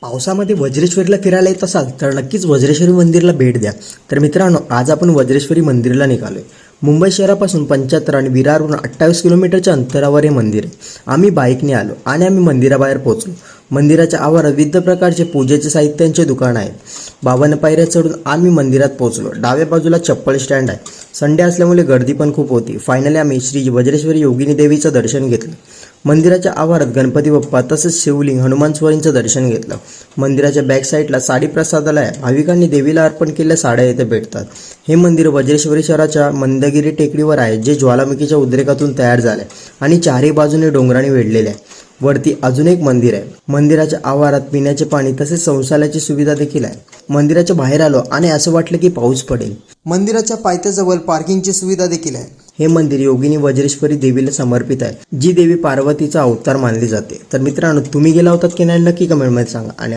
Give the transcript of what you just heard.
पावसामध्ये वज्रेश्वरीला फिरायला येत असाल तर नक्कीच वज्रेश्वरी मंदिरला भेट द्या। तर मित्रांनो, आज आपण वज्रेश्वरी मंदिरला निघालोय। मुंबई शहरापासून 75 आणि विरारवरून 28 किलोमीटरच्या अंतरावर हे मंदिर आहे। आम्ही बाईकने आलो आणि आम्ही मंदिराबाहेर पोहोचलो। मंदिराच्या आवारात विविध प्रकारचे पूजेचे साहित्यांचे दुकान आहे। 52 पायऱ्या चढून आम्ही मंदिरात पोहोचलो। डाव्या बाजूला चप्पल स्टँड आहे। संडे असल्यामुळे गर्दी पण खूप होती। फायनली आम्ही श्री वज्रेश्वरी योगिनी देवीचं दर्शन घेतलं। मंदिराच्या आवारात गणपती बाप्पा तसेच शिवलिंग हनुमान स्वामींचं दर्शन घेतलं। मंदिराच्या बॅक साईडला साडी प्रसादालय आहे। भाविकांनी देवीला अर्पण केलेल्या साड्या येथे भेटतात। हे मंदिर वज्रेश्वरी शहराच्या मंदगिरी टेकडीवर आहे, जे ज्वालामुखीच्या उद्रेकातून तयार झाले आणि चारही बाजूने डोंगराने वेढलेले आहे। वरती अजून एक मंदिर आहे। मंदिराच्या आवारात पिण्याचे पाणी तसेच शौचालयाची सुविधा देखील आहे। मंदिराच्या बाहेर आलो आणि असं वाटलं की पाऊस पडेल। मंदिराच्या पायथ्याजवळ पार्किंगची सुविधा देखील आहे। हे मंदिर योगिनी वज्रेश्वरी देवीला समर्पित आहे, जी देवी पार्वतीचा अवतार मानली जाते। तर मित्रांनो, तुम्ही गेला होतात की नाही नक्की कमेंटमध्ये सांगा। आणि